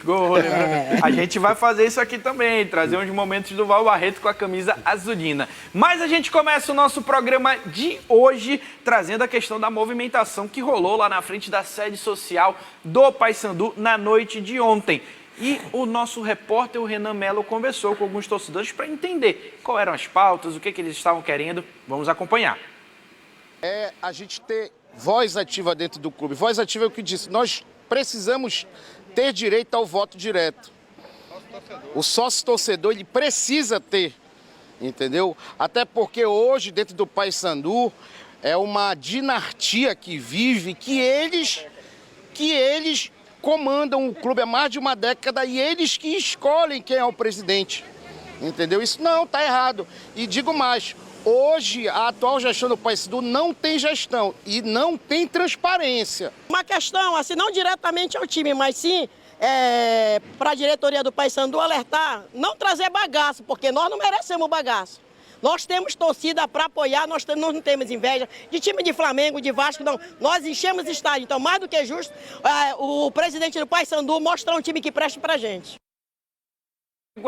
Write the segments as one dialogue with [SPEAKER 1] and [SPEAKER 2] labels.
[SPEAKER 1] Gol, A gente vai fazer isso aqui também, trazer uns momentos do Val Barreto com a camisa azulina. Mas a gente começa o nosso programa de hoje trazendo a questão da movimentação que rolou lá na frente da sede social do Paysandu na noite de ontem. E o nosso repórter, o Renan Mello, conversou com alguns torcedores para entender quais eram as pautas, o que eles estavam querendo. Vamos acompanhar.
[SPEAKER 2] É a gente ter voz ativa dentro do clube. Voz ativa é o que disse. Nós precisamos ter direito ao voto direto. O sócio-torcedor, ele precisa ter, entendeu? Até porque hoje, dentro do Paysandu, é uma dinastia que vive, que eles comandam o clube há mais de uma década e eles que escolhem quem é o presidente, entendeu? Isso não, tá errado. E digo mais, hoje a atual gestão do Paysandu não tem gestão e não tem transparência.
[SPEAKER 3] Uma questão, assim, não diretamente ao time, mas sim para a diretoria do Paysandu alertar, não trazer bagaço, porque nós não merecemos bagaço. Nós temos torcida para apoiar, nós não temos inveja de time de Flamengo, de Vasco, não. Nós enchemos estádio, então mais do que justo o presidente do Paysandu mostrar um time que preste pra gente.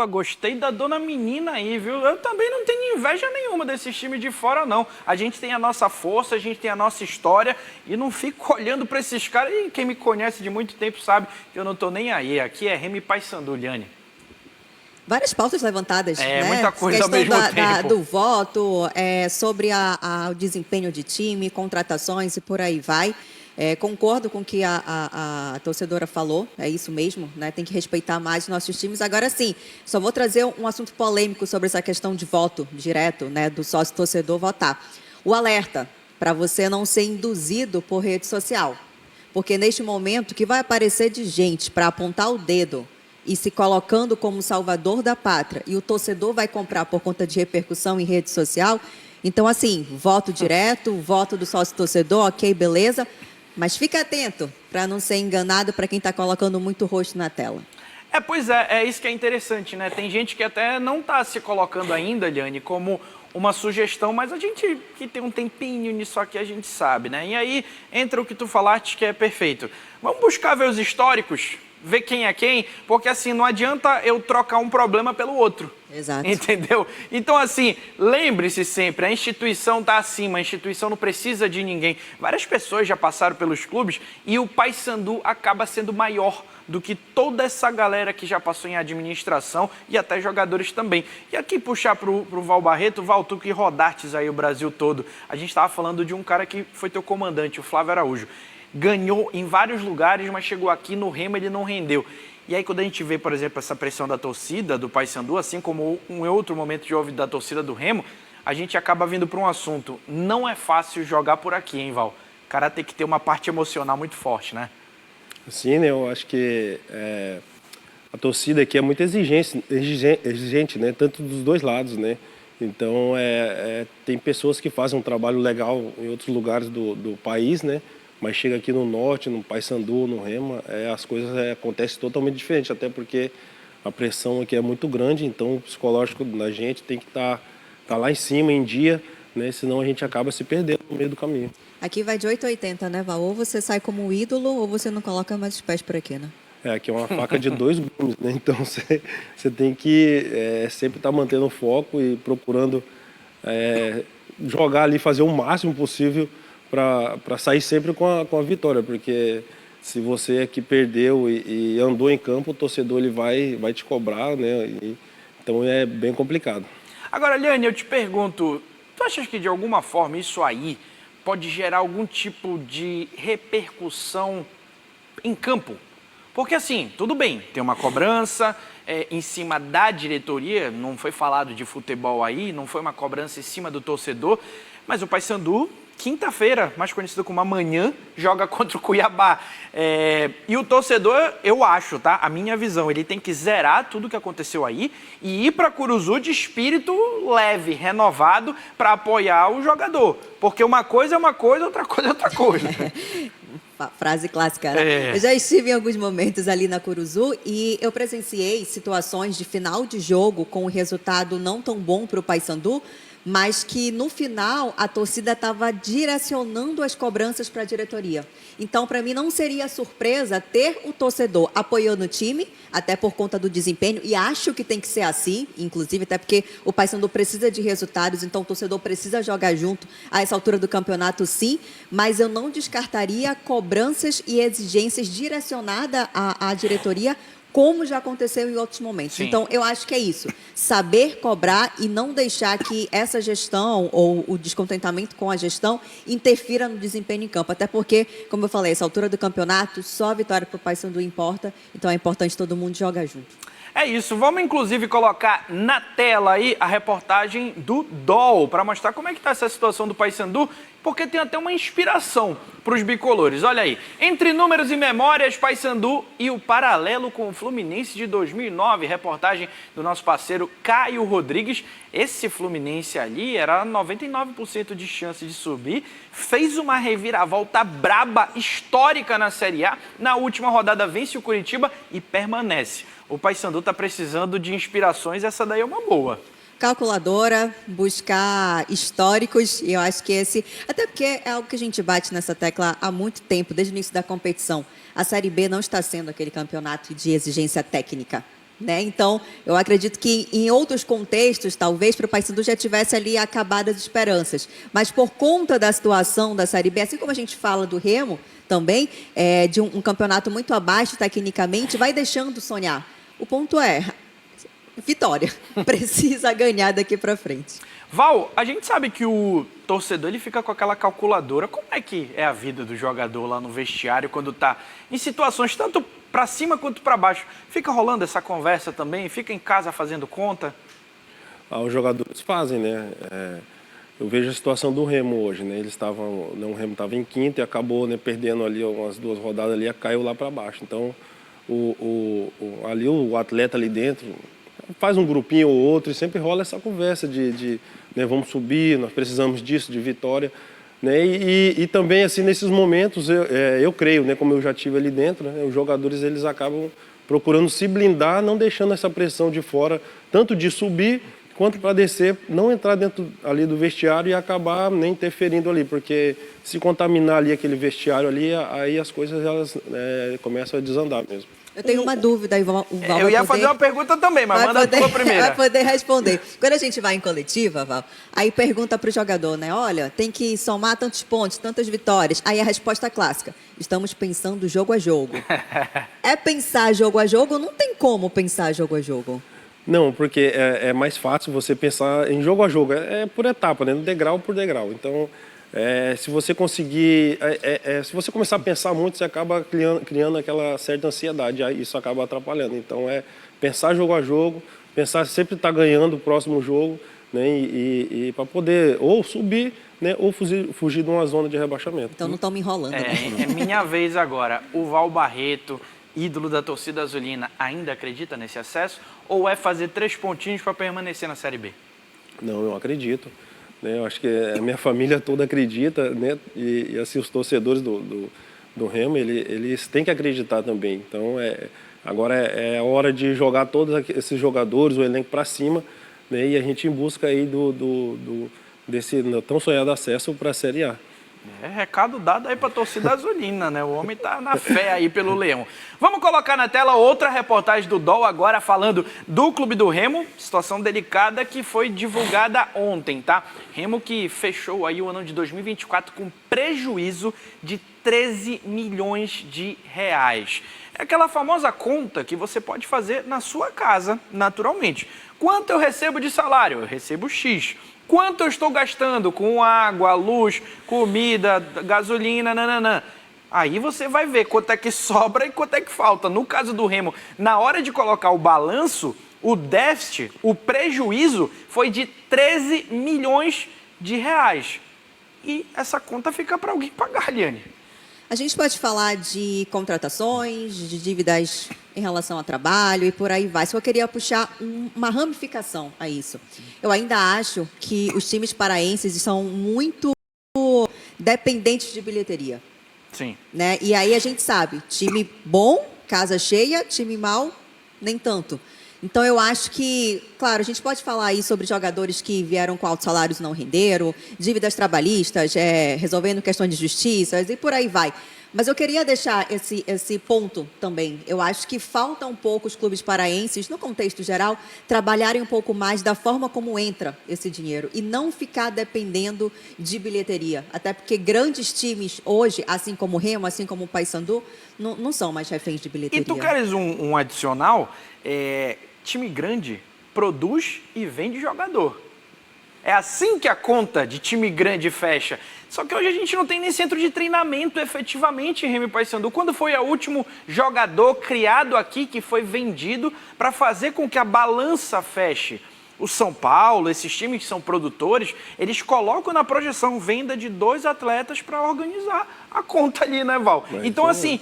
[SPEAKER 1] Gostei da dona menina aí, viu? Eu também não tenho inveja nenhuma desses times de fora, não. A gente tem a nossa força, a gente tem a nossa história e não fico olhando para esses caras. E quem me conhece de muito tempo sabe que eu não tô nem aí. Aqui é Remy Paysandu, Liane.
[SPEAKER 4] Várias pautas levantadas, né?
[SPEAKER 1] Muita coisa ao mesmo tempo.
[SPEAKER 4] Do voto, sobre o desempenho de time, contratações e por aí vai. Concordo com o que a torcedora falou, é isso mesmo, né? Tem que respeitar mais os nossos times. Agora sim, só vou trazer um assunto polêmico sobre essa questão de voto direto, né? Do sócio-torcedor votar. O alerta para você não ser induzido por rede social. Porque neste momento, o que vai aparecer de gente para apontar o dedo e se colocando como salvador da pátria, e o torcedor vai comprar por conta de repercussão em rede social. Então, assim, voto direto, voto do sócio-torcedor, ok, beleza. Mas fica atento para não ser enganado para quem está colocando muito rosto na tela.
[SPEAKER 1] Pois é isso que é interessante, né? Tem gente que até não está se colocando ainda, Liane, como uma sugestão, mas a gente que tem um tempinho nisso aqui, a gente sabe, né? E aí entra o que tu falaste que é perfeito. Vamos buscar ver os históricos, ver quem é quem, porque assim, não adianta eu trocar um problema pelo outro.
[SPEAKER 4] Exato.
[SPEAKER 1] Entendeu? Então assim, lembre-se sempre, a instituição está acima, a instituição não precisa de ninguém. Várias pessoas já passaram pelos clubes e o Paysandu acaba sendo maior do que toda essa galera que já passou em administração e até jogadores também. E aqui puxar pro Val Barreto, Val, tu que rodastes aí o Brasil todo, a gente estava falando de um cara que foi teu comandante, o Flávio Araújo. Ganhou em vários lugares, mas chegou aqui no Remo, ele não rendeu. E aí quando a gente vê, por exemplo, essa pressão da torcida do Paysandu, assim como um outro momento de ouvir da torcida do Remo, a gente acaba vindo para um assunto. Não é fácil jogar por aqui, hein, Val? O cara tem que ter uma parte emocional muito forte, né?
[SPEAKER 5] Sim, né? Eu acho que a torcida aqui é muito exigente, né? Tanto dos dois lados, né? Então, tem pessoas que fazem um trabalho legal em outros lugares do país, né? Mas chega aqui no Norte, no Paysandu, no Rema, as coisas acontecem totalmente diferente, até porque a pressão aqui é muito grande, então o psicológico da gente tem que estar lá em cima, em dia, né? Senão a gente acaba se perdendo no meio do caminho.
[SPEAKER 4] Aqui vai de 8 a 80, né, Val? Ou você sai como um ídolo, ou você não coloca mais os pés por aqui, né?
[SPEAKER 5] Aqui é uma faca de dois gumes, né? Então você tem que sempre estar mantendo o foco e procurando jogar ali, fazer o máximo possível para sair sempre com a vitória, porque se você aqui perdeu e andou em campo, o torcedor ele vai te cobrar, né? Então é bem complicado.
[SPEAKER 1] Agora, Liane, eu te pergunto, tu achas que de alguma forma isso aí pode gerar algum tipo de repercussão em campo? Porque assim, tudo bem, tem uma cobrança em cima da diretoria, não foi falado de futebol aí, não foi uma cobrança em cima do torcedor, mas o Paysandu, quinta-feira, mais conhecido como amanhã, joga contra o Cuiabá. E o torcedor, eu acho, tá? A minha visão, ele tem que zerar tudo que aconteceu aí e ir para Curuzu de espírito leve, renovado, para apoiar o jogador. Porque uma coisa é uma coisa, outra coisa é outra coisa.
[SPEAKER 4] Frase clássica, né? Eu já estive em alguns momentos ali na Curuzu e eu presenciei situações de final de jogo com um resultado não tão bom para o Paysandu, mas que no final a torcida estava direcionando as cobranças para a diretoria. Então, para mim, não seria surpresa ter o torcedor apoiando o time, até por conta do desempenho, e acho que tem que ser assim, inclusive, até porque o Paysandu precisa de resultados, então o torcedor precisa jogar junto a essa altura do campeonato, sim, mas eu não descartaria cobranças e exigências direcionadas à diretoria, como já aconteceu em outros momentos.
[SPEAKER 1] Sim.
[SPEAKER 4] Então, eu acho que é isso. Saber cobrar e não deixar que essa gestão ou o descontentamento com a gestão interfira no desempenho em campo. Até porque, como eu falei, essa altura do campeonato, só a vitória para o Paysandu importa. Então, é importante todo mundo jogar junto.
[SPEAKER 1] É isso, vamos inclusive colocar na tela aí a reportagem do DOL para mostrar como é que está essa situação do Paysandu, porque tem até uma inspiração para os bicolores. Olha aí, entre números e memórias, Paysandu e o paralelo com o Fluminense de 2009, reportagem do nosso parceiro Caio Rodrigues. Esse Fluminense ali era 99% de chance de subir, fez uma reviravolta braba, histórica na Série A, na última rodada vence o Curitiba e permanece. O Paysandu está precisando de inspirações, essa daí é uma boa.
[SPEAKER 4] Calculadora, buscar históricos, e eu acho que esse... Até porque é algo que a gente bate nessa tecla há muito tempo, desde o início da competição. A Série B não está sendo aquele campeonato de exigência técnica, né? Então, eu acredito que em outros contextos, talvez, para o Paysandu já tivesse ali acabadas as esperanças. Mas por conta da situação da Série B, assim como a gente fala do Remo, também, de um campeonato muito abaixo tecnicamente, vai deixando sonhar. O ponto é, vitória. Precisa ganhar daqui para frente.
[SPEAKER 1] Val, a gente sabe que o torcedor ele fica com aquela calculadora. Como é que é a vida do jogador lá no vestiário quando está em situações tanto para cima quanto para baixo? Fica rolando essa conversa também? Fica em casa fazendo conta?
[SPEAKER 5] Os jogadores fazem, né? Eu vejo a situação do Remo hoje, né? Eles estavam, o Remo estava em quinto e acabou, né, perdendo ali umas 2 rodadas ali, caiu lá para baixo. Então, ali o atleta ali dentro faz um grupinho ou outro e sempre rola essa conversa de né, vamos subir, nós precisamos disso, de vitória, né? E também assim nesses momentos eu creio, né, como eu já tive ali dentro, né, os jogadores eles acabam procurando se blindar, não deixando essa pressão de fora, tanto de subir quanto para descer, não entrar dentro ali do vestiário e acabar nem interferindo ali, porque se contaminar ali aquele vestiário ali, aí as coisas elas começam a desandar mesmo.
[SPEAKER 4] Eu tenho uma dúvida, o Val
[SPEAKER 1] Eu ia fazer uma pergunta também, mas manda a tua primeira.
[SPEAKER 4] Vai poder responder. Quando a gente vai em coletiva, Val, aí pergunta para o jogador, né? Olha, tem que somar tantos pontos, tantas vitórias. Aí a resposta clássica, estamos pensando jogo a jogo. É pensar jogo a jogo? Não tem como pensar jogo a jogo.
[SPEAKER 5] Não, porque é mais fácil você pensar em jogo a jogo, é por etapa, né? Degrau por degrau. Então, se você conseguir, se você começar a pensar muito, você acaba criando aquela certa ansiedade, aí isso acaba atrapalhando. Então, pensar jogo a jogo, pensar sempre estar ganhando o próximo jogo, né? E para poder ou subir, né? Ou fugir de uma zona de rebaixamento.
[SPEAKER 4] Então, não estão me enrolando. Né?
[SPEAKER 1] É minha vez agora. O Val Barreto, ídolo da torcida azulina, ainda acredita nesse acesso? Ou é fazer 3 pontinhos para permanecer na Série B?
[SPEAKER 5] Não, eu acredito. Né? Eu acho que a minha família toda acredita, né? E assim, os torcedores do Remo, eles têm que acreditar também. Então, agora é a hora de jogar todos esses jogadores, o elenco para cima, né? E a gente em busca aí desse tão sonhado acesso para a Série A.
[SPEAKER 1] Recado dado aí para a torcida azulina, né? O homem tá na fé aí pelo Leão. Vamos colocar na tela outra reportagem do DOL agora falando do Clube do Remo, situação delicada que foi divulgada ontem, tá? Remo que fechou aí o ano de 2024 com prejuízo de 13 milhões de reais. É aquela famosa conta que você pode fazer na sua casa, naturalmente. Quanto eu recebo de salário? Eu recebo X. Quanto eu estou gastando com água, luz, comida, gasolina, nananã. Aí você vai ver quanto é que sobra e quanto é que falta. No caso do Remo, na hora de colocar o balanço, o déficit, o prejuízo foi de 13 milhões de reais. E essa conta fica para alguém pagar, Liane.
[SPEAKER 4] A gente pode falar de contratações, de dívidas em relação ao trabalho e por aí vai. Só queria puxar uma ramificação a isso. Eu ainda acho que os times paraenses são muito dependentes de bilheteria.
[SPEAKER 1] Sim.
[SPEAKER 4] Né? E aí a gente sabe, time bom, casa cheia, time mal, nem tanto. Então, eu acho que, claro, a gente pode falar aí sobre jogadores que vieram com altos salários e não renderam, dívidas trabalhistas, resolvendo questões de justiça e por aí vai. Mas eu queria deixar esse ponto também. Eu acho que falta um pouco os clubes paraenses, no contexto geral, trabalharem um pouco mais da forma como entra esse dinheiro e não ficar dependendo de bilheteria. Até porque grandes times hoje, assim como o Remo, assim como o Paysandu, não são mais reféns de bilheteria.
[SPEAKER 1] E tu queres um adicional? Time grande produz e vende jogador. É assim que a conta de time grande fecha. Só que hoje a gente não tem nem centro de treinamento efetivamente em Remo e Paysandu. Quando foi o último jogador criado aqui que foi vendido para fazer com que a balança feche? O São Paulo, esses times que são produtores, eles colocam na projeção venda de 2 atletas para organizar a conta ali, né, Val? Então, assim,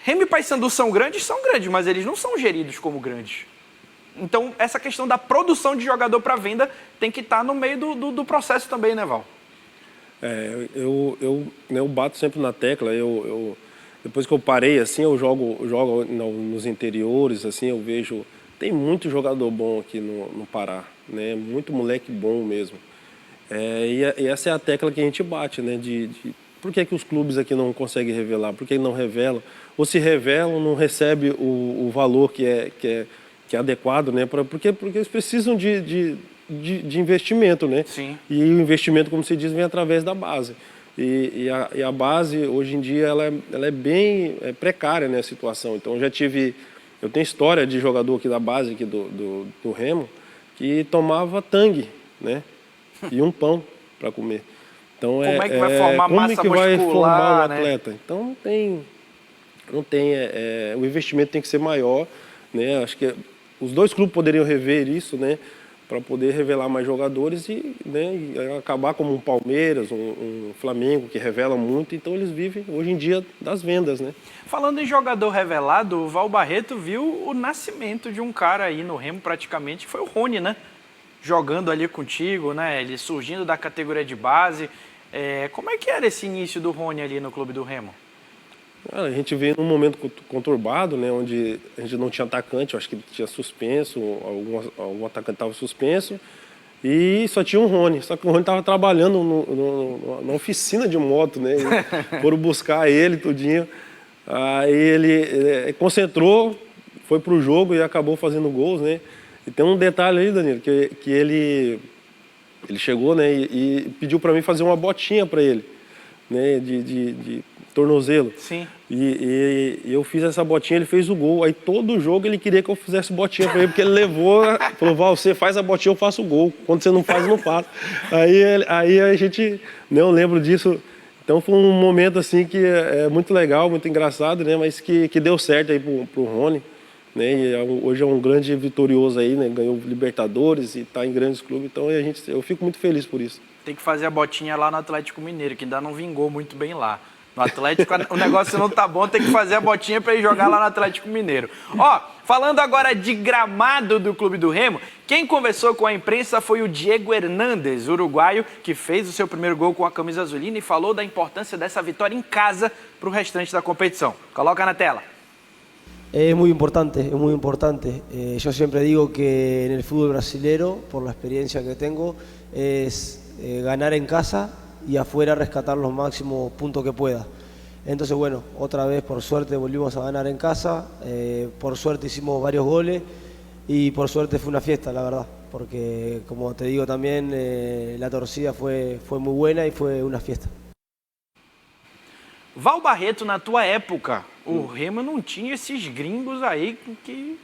[SPEAKER 1] Remo e Paysandu são grandes, mas eles não são geridos como grandes. Então, essa questão da produção de jogador para venda tem que estar no meio do processo também, né, Val?
[SPEAKER 5] Eu bato sempre na tecla. Depois que eu parei, assim, eu jogo nos interiores, assim, eu vejo... Tem muito jogador bom aqui no Pará, né? Muito moleque bom mesmo. E essa é a tecla que a gente bate, né? Por que os clubes aqui não conseguem revelar? Por que não revelam? Ou se revelam, não recebe o valor que é adequado, né? Porque eles precisam de investimento, né? Sim. E o investimento, como se diz, vem através da base. E a base, hoje em dia, ela é bem precária, né, a situação. Então, eu tenho história de jogador aqui da base, aqui do Remo, que tomava tangue, né? E um pão para comer. Então,
[SPEAKER 1] como é que vai formar massa muscular,
[SPEAKER 5] como é que vai formar um
[SPEAKER 1] né?
[SPEAKER 5] atleta? Então, o investimento tem que ser maior, né? Acho que os dois clubes poderiam rever isso, né? Para poder revelar mais jogadores e acabar como um Palmeiras, um Flamengo, que revela muito. Então, eles vivem, hoje em dia, das vendas, né?
[SPEAKER 1] Falando em jogador revelado, o Val Barreto viu o nascimento de um cara aí no Remo, praticamente, que foi o Rony, né? Jogando ali contigo, né? Ele surgindo da categoria de base. Como é que era esse início do Rony ali no clube do Remo?
[SPEAKER 5] A gente veio num momento conturbado, né, onde a gente não tinha atacante, eu acho que tinha suspenso, algum atacante estava suspenso, e só tinha um Rony. Só que o Rony estava trabalhando na oficina de moto, né? Foram buscar ele, tudinho. Aí ele concentrou, foi pro jogo e acabou fazendo gols, né? E tem um detalhe aí, Danilo, que ele chegou, né, e pediu para mim fazer uma botinha para ele, né, de tornozelo. Sim. E eu fiz essa botinha, ele fez o gol. Aí todo jogo ele queria que eu fizesse botinha pra ele, porque ele levou, falou, Val, você faz a botinha, eu faço o gol. Quando você não faz, eu não faço. Aí a gente, não lembro disso. Então foi um momento assim que é muito legal, muito engraçado, né? Mas que deu certo aí pro Rony, né? E hoje é um grande vitorioso aí, né? Ganhou Libertadores e tá em grandes clubes. Então eu fico muito feliz por isso.
[SPEAKER 1] Tem que fazer a botinha lá no Atlético Mineiro, que ainda não vingou muito bem lá. No Atlético, o negócio não tá bom, tem que fazer a botinha para ir jogar lá no Atlético Mineiro. Ó, falando agora de gramado do Clube do Remo, quem conversou com a imprensa foi o Diego Hernández, uruguaio, que fez o seu primeiro gol com a camisa azulina e falou da importância dessa vitória em casa para o restante da competição. Coloca na tela.
[SPEAKER 6] Es muy importante, es muy importante. Yo siempre digo que en el fútbol brasilero, por la experiencia que tengo, es ganar en casa y afuera rescatar los máximos puntos que pueda. Entonces, bueno, otra vez por suerte volvimos a ganar en casa, por suerte hicimos varios goles y por suerte fue una fiesta, la verdad, porque como te digo también, la torcida fue muy buena y fue una fiesta.
[SPEAKER 1] Val Barreto, na tua época, o Remo não tinha esses gringos aí que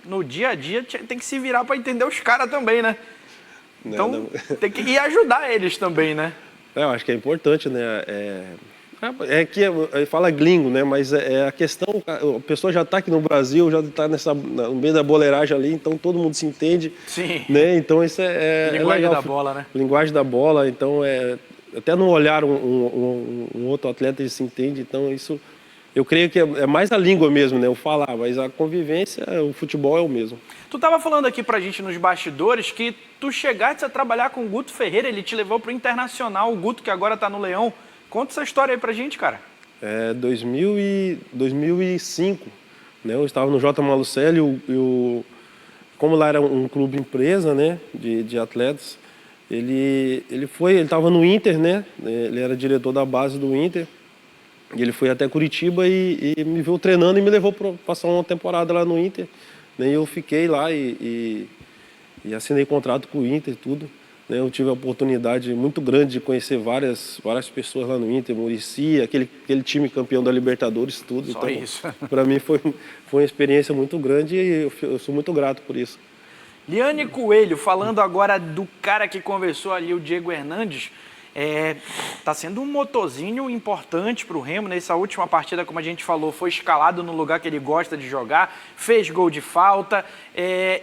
[SPEAKER 1] no dia a dia tem que se virar para entender os caras também, né? Então tem que ir ajudar eles também, né?
[SPEAKER 5] Eu acho que é importante, né? Fala gringo, né? Mas a questão, a pessoa já está aqui no Brasil, já está no meio da boleiragem ali, então todo mundo se entende. Sim. Né? Então isso
[SPEAKER 1] linguagem
[SPEAKER 5] legal.
[SPEAKER 1] Da bola, né?
[SPEAKER 5] Linguagem da bola, então até no olhar um outro atleta ele se entende, então isso eu creio que é mais a língua mesmo, né? O falar, mas a convivência, o futebol é o mesmo.
[SPEAKER 1] Tu estava falando aqui pra gente nos bastidores que tu chegaste a trabalhar com o Guto Ferreira, ele te levou pro Internacional, o Guto que agora tá no Leão. Conta essa história aí pra gente, cara.
[SPEAKER 5] 2005, né? Eu estava no J. Malucelli e como lá era um clube empresa, né, de atletas, ele estava no Inter, né, ele era diretor da base do Inter, e ele foi até Curitiba e me viu treinando e me levou para passar uma temporada lá no Inter, né, e eu fiquei lá e assinei contrato com o Inter e tudo. Né, eu tive a oportunidade muito grande de conhecer várias pessoas lá no Inter, Muricy, aquele time campeão da Libertadores, tudo.
[SPEAKER 1] Só
[SPEAKER 5] então,
[SPEAKER 1] isso.
[SPEAKER 5] Para mim foi uma experiência muito grande e eu sou muito grato por isso.
[SPEAKER 1] Liane Coelho, falando agora do cara que conversou ali, o Diego Hernandes, tá sendo um motorzinho importante para o Remo. Nessa última partida, como a gente falou, foi escalado no lugar que ele gosta de jogar, fez gol de falta,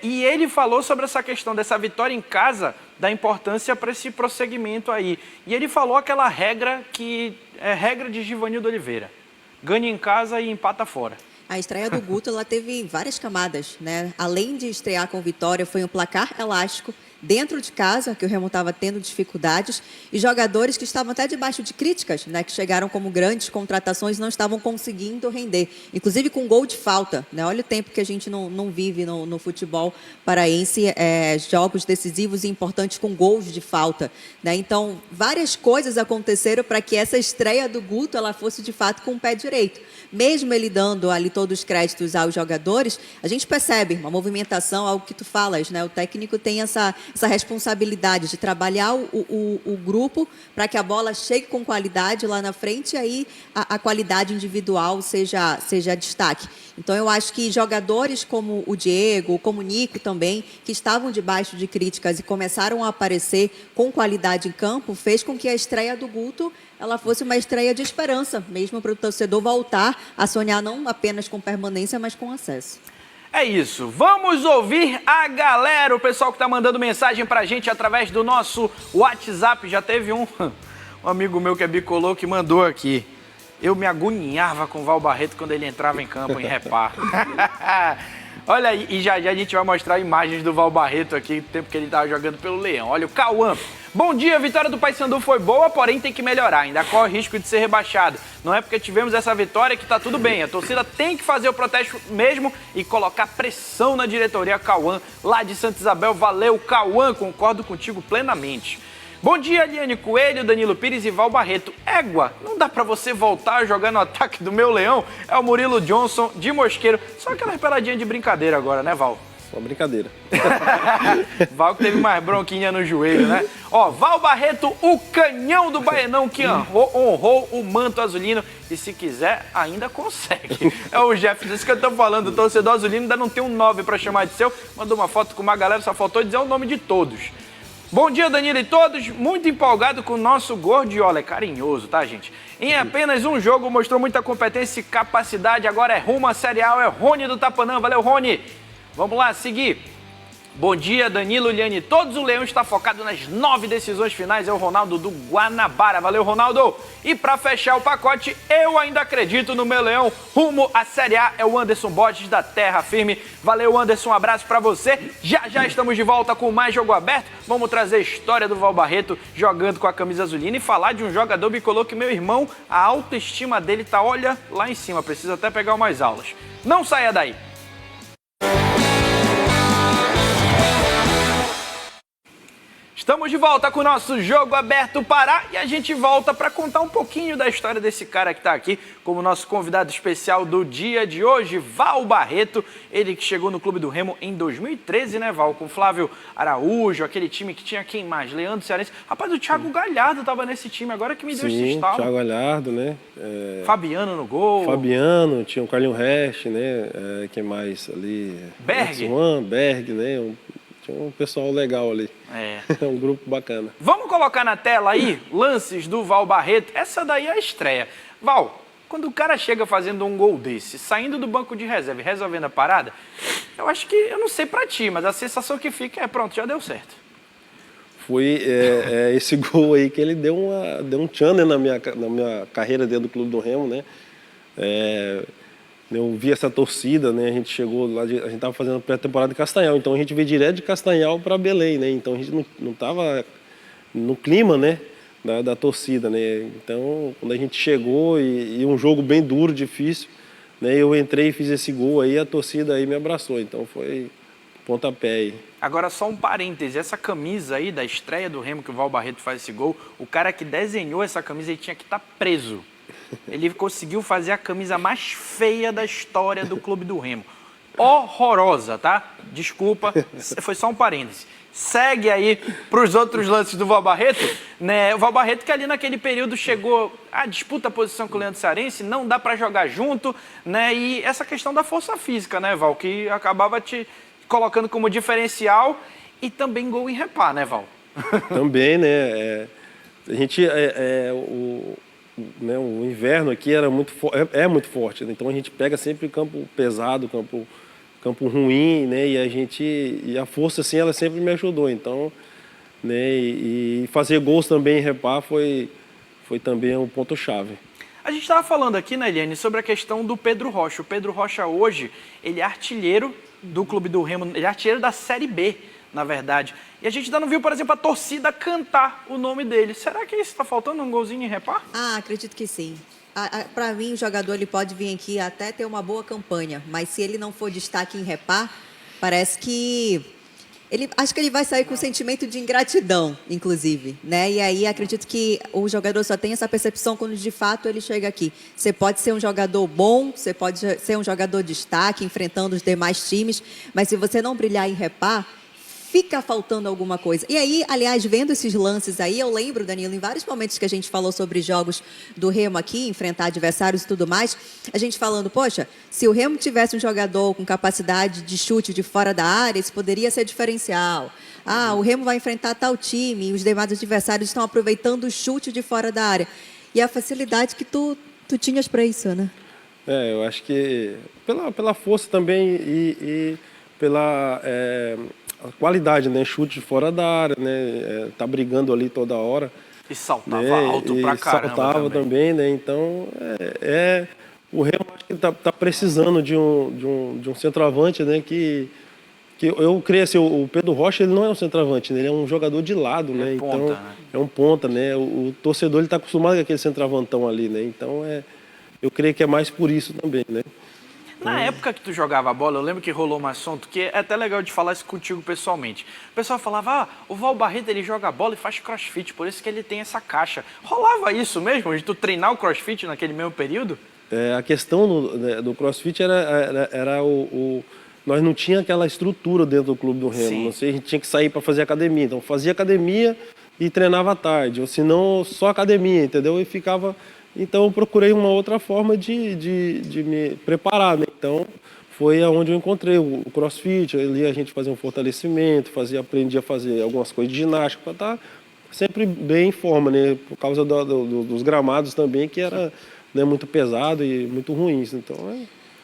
[SPEAKER 1] e ele falou sobre essa questão dessa vitória em casa, da importância para esse prosseguimento aí. E ele falou aquela regra que é regra de Givanildo Oliveira: ganha em casa e empata fora.
[SPEAKER 4] A estreia do Guto, ela teve várias camadas, né? Além de estrear com vitória, foi um placar elástico dentro de casa, que o Remo estava tendo dificuldades, e jogadores que estavam até debaixo de críticas, né? Que chegaram como grandes contratações e não estavam conseguindo render, inclusive com gol de falta, né? Olha o tempo que a gente não vive no futebol paraense, jogos decisivos e importantes com gols de falta, né? Então, várias coisas aconteceram para que essa estreia do Guto ela fosse de fato com o pé direito. Mesmo ele dando ali todos os créditos aos jogadores, a gente percebe uma movimentação, algo que tu falas, né? O técnico tem essa responsabilidade de trabalhar o grupo para que a bola chegue com qualidade lá na frente e aí a qualidade individual seja destaque. Então, eu acho que jogadores como o Diego, como o Nico também, que estavam debaixo de críticas e começaram a aparecer com qualidade em campo, fez com que a estreia do Guto ela fosse uma estreia de esperança, mesmo para o torcedor voltar a sonhar não apenas com permanência, mas com acesso.
[SPEAKER 1] É isso, vamos ouvir a galera, o pessoal que está mandando mensagem pra gente através do nosso WhatsApp. Já teve um amigo meu que é bicolor que mandou aqui: eu me agoniava com o Val Barreto quando ele entrava em campo em repar. Olha aí, e já a gente vai mostrar imagens do Val Barreto aqui, do tempo que ele estava jogando pelo Leão. Olha o Cauã. Bom dia, a vitória do Paysandu foi boa, porém tem que melhorar, ainda corre risco de ser rebaixado. Não é porque tivemos essa vitória que tá tudo bem, a torcida tem que fazer o protesto mesmo e colocar pressão na diretoria. Cauã, lá de Santa Isabel. Valeu, Cauã, concordo contigo plenamente. Bom dia, Liane Coelho, Danilo Pires e Val Barreto. Égua, não dá pra você voltar a jogar no ataque do meu Leão? É o Murilo Johnson de Mosqueiro. Só aquela peladinha de brincadeira agora, né, Val?
[SPEAKER 5] Só brincadeira.
[SPEAKER 1] Val que teve mais bronquinha no joelho, né? Ó, Val Barreto, o canhão do Baianão que honrou o manto azulino e se quiser ainda consegue. É o Jefferson, isso que eu tô falando, o torcedor azulino ainda não tem um 9 pra chamar de seu. Mandou uma foto com uma galera, só faltou dizer o nome de todos. Bom dia, Danilo e todos. Muito empolgado com o nosso Gordiola. É carinhoso, tá, gente? Em apenas um jogo mostrou muita competência e capacidade. Agora é rumo à Série A. É Rony do Tapanã. Valeu, Rony. Vamos lá, seguir. Bom dia, Danilo, Liane. Todos o Leão está focado nas 9 decisões finais. É o Ronaldo do Guanabara. Valeu, Ronaldo. E para fechar o pacote, eu ainda acredito no meu Leão. Rumo à Série A é o Anderson Borges da Terra Firme. Valeu, Anderson. Um abraço para você. Já estamos de volta com mais Jogo Aberto. Vamos trazer a história do Val Barreto jogando com a camisa azulina e falar de um jogador bicolor que meu irmão, a autoestima dele tá, olha, lá em cima. Precisa até pegar umas aulas. Não saia daí. Estamos de volta com o nosso Jogo Aberto Pará e a gente volta para contar um pouquinho da história desse cara que está aqui como nosso convidado especial do dia de hoje, Val Barreto. Ele que chegou no Clube do Remo em 2013, né, Val? Com Flávio Araújo, aquele time que tinha quem mais? Leandro Cearense. Rapaz, o Thiago Galhardo estava nesse time, agora que me deu esse estalo.
[SPEAKER 5] Thiago Galhardo, né?
[SPEAKER 1] Fabiano no gol.
[SPEAKER 5] Fabiano, tinha o Carlinho Rest, né? Quem mais ali?
[SPEAKER 1] Berg.
[SPEAKER 5] Berg, né? Tinha um pessoal legal ali. É um grupo bacana.
[SPEAKER 1] Vamos colocar na tela aí lances do Val Barreto. Essa daí é a estreia. Val, quando o cara chega fazendo um gol desse, saindo do banco de reserva e resolvendo a parada, eu acho que, eu não sei pra ti, mas a sensação que fica é, pronto, já deu certo.
[SPEAKER 5] Foi esse gol aí que ele deu um tchan, né, na minha carreira dentro do Clube do Remo, né? Eu vi essa torcida, né? A gente chegou lá, a gente estava fazendo pré-temporada de Castanhal, então a gente veio direto de Castanhal para Belém, né? Então a gente não estava no clima, né? Da torcida, né? Então quando a gente chegou e um jogo bem duro, difícil, né? Eu entrei e fiz esse gol aí, a torcida aí me abraçou, então foi pontapé aí.
[SPEAKER 1] Agora, só um parêntese, essa camisa aí da estreia do Remo, que o Val Barreto faz esse gol, o cara que desenhou essa camisa, ele tinha que estar preso. Ele conseguiu fazer a camisa mais feia da história do Clube do Remo. Horrorosa, tá? Desculpa, foi só um parêntese. Segue aí para os outros lances do Val Barreto, né? O Val Barreto que ali naquele período chegou a disputa a posição com o Leandro Cearense, não dá para jogar junto, né? E essa questão da força física, né, Val, que acabava te colocando como diferencial e também gol em repá, né, Val?
[SPEAKER 5] Também, né? A gente né, o inverno aqui era muito é muito forte, né? Então a gente pega sempre campo pesado, campo ruim, né? E a força assim ela sempre me ajudou. Então, né? E fazer gols também em repá foi também um ponto chave.
[SPEAKER 1] A gente estava falando aqui, né, Eliane, sobre a questão do Pedro Rocha. O Pedro Rocha hoje, ele é artilheiro do Clube do Remo, ele é artilheiro da Série B, na verdade. E a gente ainda não viu, por exemplo, a torcida cantar o nome dele. Será que isso está faltando um golzinho em repá?
[SPEAKER 4] Ah, acredito que sim. Para mim, o jogador ele pode vir aqui até ter uma boa campanha, mas se ele não for destaque em repá, parece que acho que ele vai sair com um sentimento de ingratidão, inclusive, né? E aí acredito que o jogador só tem essa percepção quando de fato ele chega aqui. Você pode ser um jogador bom, você pode ser um jogador de destaque, enfrentando os demais times, mas se você não brilhar em repá, fica faltando alguma coisa. E aí, aliás, vendo esses lances aí, eu lembro, Danilo, em vários momentos que a gente falou sobre jogos do Remo aqui, enfrentar adversários e tudo mais, a gente falando, poxa, se o Remo tivesse um jogador com capacidade de chute de fora da área, isso poderia ser diferencial. Ah, o Remo vai enfrentar tal time e os demais adversários estão aproveitando o chute de fora da área. E a facilidade que tu tinhas para isso, né?
[SPEAKER 5] Eu acho que pela força também e pela... a qualidade, né? Chute de fora da área, né? Tá brigando ali toda hora.
[SPEAKER 1] E saltava
[SPEAKER 5] né?
[SPEAKER 1] alto pra caramba.
[SPEAKER 5] Saltava também, né? Então, o Remo acho que tá precisando de um centroavante, né? Que eu creio assim, o Pedro Rocha ele não é um centroavante, né? Ele é um jogador de lado, né?
[SPEAKER 1] Ponta,
[SPEAKER 5] então,
[SPEAKER 1] né?
[SPEAKER 5] é um ponta, né? O torcedor ele tá acostumado com aquele centroavantão ali, né? Então, eu creio que é mais por isso também, né?
[SPEAKER 1] Na época que tu jogava bola, eu lembro que rolou um assunto que é até legal de falar isso contigo pessoalmente. O pessoal falava, o Val Barreto ele joga bola e faz crossfit, por isso que ele tem essa caixa. Rolava isso mesmo, de tu treinar o crossfit naquele mesmo período?
[SPEAKER 5] A questão do crossfit era nós não tinha aquela estrutura dentro do Clube do Remo.
[SPEAKER 1] Sim.
[SPEAKER 5] Não sei, a gente tinha que sair para fazer academia. Então fazia academia e treinava à tarde, ou se não, só academia, entendeu? E ficava... Então eu procurei uma outra forma de me preparar, né? Então foi aonde eu encontrei o crossfit, ali a gente fazia um fortalecimento, aprendia a fazer algumas coisas de ginástica para estar sempre bem em forma, né? Por causa dos gramados também, que era, né, muito pesado e muito ruins. Então,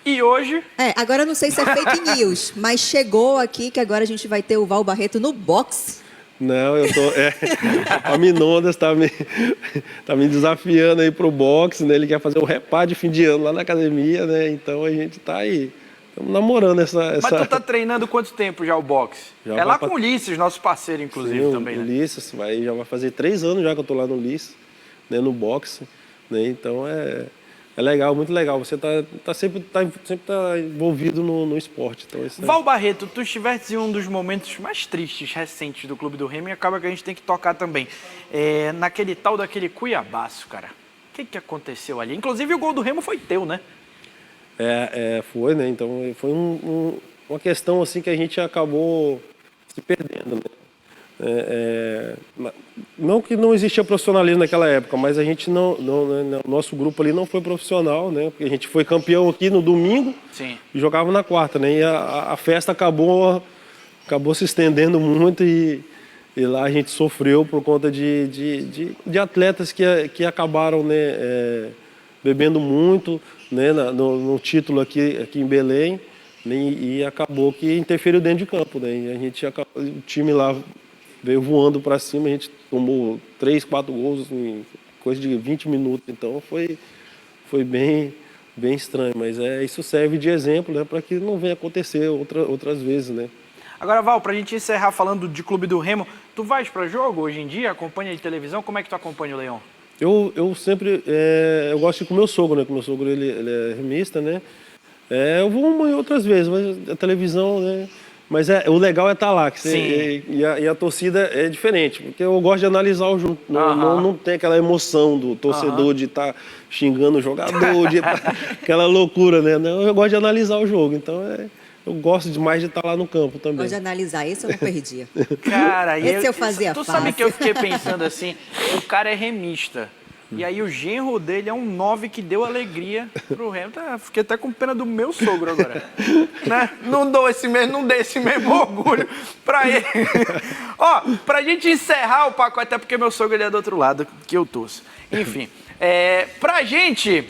[SPEAKER 1] E hoje...
[SPEAKER 4] Agora eu não sei se é fake news, mas chegou aqui que agora a gente vai ter o Val Barreto no boxe.
[SPEAKER 5] Não, eu tô... a Minondas tá me desafiando aí pro boxe, né? Ele quer fazer um repá de fim de ano lá na academia, né? Então a gente tá aí, estamos namorando essa...
[SPEAKER 1] Mas tu tá treinando quanto tempo já o boxe?
[SPEAKER 5] Já
[SPEAKER 1] lá com o Ulisses, nosso parceiro, inclusive,
[SPEAKER 5] Sim,
[SPEAKER 1] também,
[SPEAKER 5] o
[SPEAKER 1] né?
[SPEAKER 5] Ulisses, já vai fazer 3 anos já que eu tô lá no Ulisses, né? No boxe, né? Então é legal, muito legal. Você sempre tá envolvido no esporte. Então,
[SPEAKER 1] Val Barreto, tu estiveste em um dos momentos mais tristes recentes do Clube do Remo e acaba que a gente tem que tocar também. Naquele tal daquele Cuiabaço, cara. O que aconteceu ali? Inclusive o gol do Remo foi teu, né?
[SPEAKER 5] Foi, né? Então foi uma questão assim que a gente acabou se perdendo, né? Não que não existia profissionalismo naquela época, mas a gente nosso grupo ali não foi profissional, né? Porque a gente foi campeão aqui no domingo.
[SPEAKER 1] Sim.
[SPEAKER 5] E jogava na quarta, né? E a festa acabou se estendendo muito e lá a gente sofreu por conta de atletas que acabaram, né, bebendo muito, né, no título aqui em Belém, né? E acabou que interferiu dentro de campo, né? E o time lá veio voando para cima, a gente tomou 3, 4 gols em coisa de 20 minutos, então foi bem estranho, mas isso serve de exemplo, né, para que não venha acontecer outras vezes, né.
[SPEAKER 1] Agora, Val, pra gente encerrar falando de Clube do Remo, tu vais para jogo hoje em dia, acompanha de televisão, como é que tu acompanha o Leão?
[SPEAKER 5] Eu sempre, eu gosto de ir com o meu sogro, né, porque o meu sogro ele é remista, né, eu vou uma e outras vezes, mas a televisão, né, Mas o legal é estar lá, que
[SPEAKER 1] Sim.
[SPEAKER 5] e a torcida é diferente, porque eu gosto de analisar o jogo. Não tem aquela emoção do torcedor de estar xingando o jogador, aquela loucura, né? Não, eu gosto de analisar o jogo, então eu gosto demais de estar lá no campo também.
[SPEAKER 4] Gosto de analisar, esse eu não perdia.
[SPEAKER 1] Cara,
[SPEAKER 4] Esse eu fazia
[SPEAKER 1] tu
[SPEAKER 4] fácil.
[SPEAKER 1] sabe que eu fiquei pensando assim, o cara é remista. E aí o genro dele é um 9 que deu alegria pro Remo. Fiquei até com pena do meu sogro agora. Né? Não dei esse mesmo orgulho pra ele. Ó, pra gente encerrar o pacote, até porque meu sogro ele é do outro lado, que eu torço. Enfim, pra gente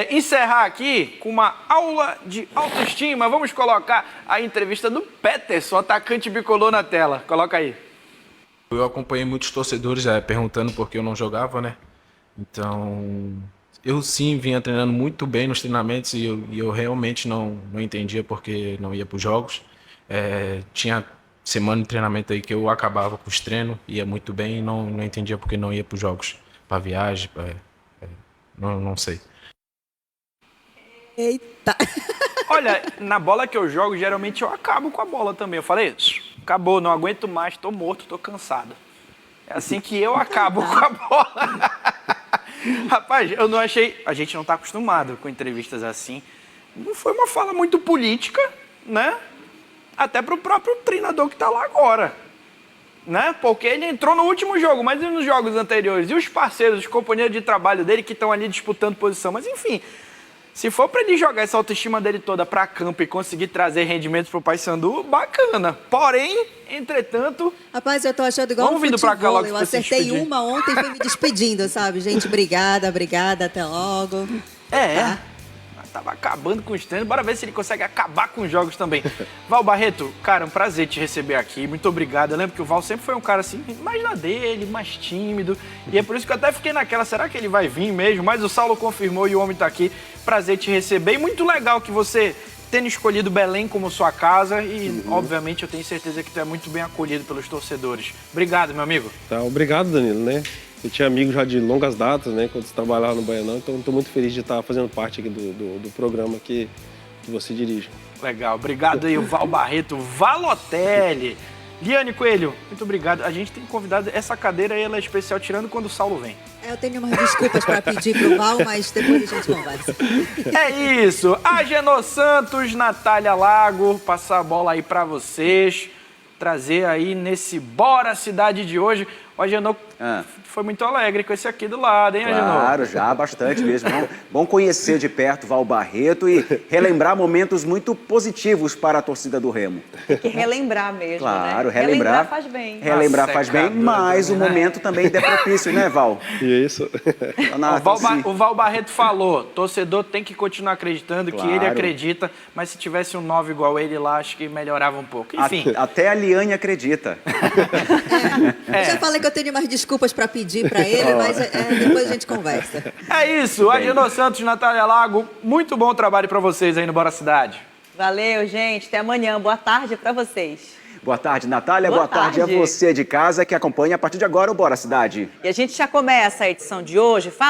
[SPEAKER 1] encerrar aqui com uma aula de autoestima, vamos colocar a entrevista do Peterson, atacante bicolor, na tela. Coloca aí.
[SPEAKER 7] Eu acompanhei muitos torcedores perguntando por que eu não jogava, né? Então, eu sim vinha treinando muito bem nos treinamentos e eu realmente não entendia porque não ia para os jogos. Tinha semana de treinamento aí que eu acabava com os treinos, ia muito bem e não entendia porque não ia para os jogos, para viagem, não sei.
[SPEAKER 4] Eita!
[SPEAKER 1] Olha, na bola que eu jogo, geralmente eu acabo com a bola também. Eu falei, acabou, não aguento mais, tô morto, tô cansado. É assim que eu acabo com a bola. Rapaz, eu não achei... A gente não tá acostumado com entrevistas assim. Não foi uma fala muito política, né? Até pro próprio treinador que tá lá agora. Né? Porque ele entrou no último jogo, mas e nos jogos anteriores? E os parceiros, os companheiros de trabalho dele que estão ali disputando posição? Mas enfim... Se for para ele jogar essa autoestima dele toda para campo e conseguir trazer rendimentos pro Paysandu, bacana. Porém, entretanto...
[SPEAKER 4] Rapaz, eu tô achando igual
[SPEAKER 1] Vamos
[SPEAKER 4] no
[SPEAKER 1] vindo pra cá
[SPEAKER 4] futebol.
[SPEAKER 1] logo
[SPEAKER 4] Eu
[SPEAKER 1] pra se
[SPEAKER 4] acertei
[SPEAKER 1] despedir.
[SPEAKER 4] uma ontem e fui me despedindo, sabe? Gente, obrigada, até logo.
[SPEAKER 1] Tava acabando com os treinos. Bora ver se ele consegue acabar com os jogos também. Val Barreto, cara, um prazer te receber aqui. Muito obrigado. Eu lembro que o Val sempre foi um cara assim, mais na dele, mais tímido. E é por isso que eu até fiquei naquela, será que ele vai vir mesmo? Mas o Saulo confirmou e o homem tá aqui. Prazer te receber. E muito legal que você tenha escolhido Belém como sua casa. E, obviamente, eu tenho certeza que tu é muito bem acolhido pelos torcedores. Obrigado, meu amigo.
[SPEAKER 5] Tá, obrigado, Danilo, né? Eu tinha amigos já de longas datas, né, quando você trabalhava no Baianão, então estou muito feliz de estar fazendo parte aqui do programa que você dirige.
[SPEAKER 1] Legal, obrigado aí, o Val Barreto, Valotelli. Liane Coelho, muito obrigado. A gente tem convidado, essa cadeira aí ela é especial, tirando quando o Saulo vem.
[SPEAKER 4] Eu tenho umas desculpas para pedir pro Val, mas depois a gente conversa.
[SPEAKER 1] É isso, Agenor Santos, Natália Lago, passar a bola aí para vocês, trazer aí nesse Bora Cidade de hoje. O Agenor foi muito alegre com esse aqui do lado, hein, Agenor?
[SPEAKER 8] Claro, já bastante mesmo. Bom conhecer de perto Val Barreto e relembrar momentos muito positivos para a torcida do Remo.
[SPEAKER 9] Tem que relembrar mesmo,
[SPEAKER 8] Claro,
[SPEAKER 9] né?
[SPEAKER 8] relembrar
[SPEAKER 9] faz bem.
[SPEAKER 8] Relembrar faz bem, mas o momento também é propício, né, Val?
[SPEAKER 5] Isso.
[SPEAKER 1] O Val Barreto falou, torcedor tem que continuar acreditando, que ele
[SPEAKER 8] Claro.
[SPEAKER 1] acredita, mas se tivesse um 9 igual ele lá, acho que melhorava um pouco. Enfim.
[SPEAKER 8] Até a Liane acredita.
[SPEAKER 4] Eu já falei que eu tenho mais desculpas para pedir para ele, mas depois a gente conversa.
[SPEAKER 1] É isso, Agenor Santos, Natália Lago, muito bom trabalho para vocês aí no Bora Cidade.
[SPEAKER 9] Valeu, gente. Até amanhã. Boa tarde para vocês.
[SPEAKER 8] Boa tarde, Natália.
[SPEAKER 9] Boa
[SPEAKER 8] tarde a
[SPEAKER 9] tarde.
[SPEAKER 8] você de casa que acompanha a partir de agora o Bora Cidade.
[SPEAKER 9] E a gente já começa a edição de hoje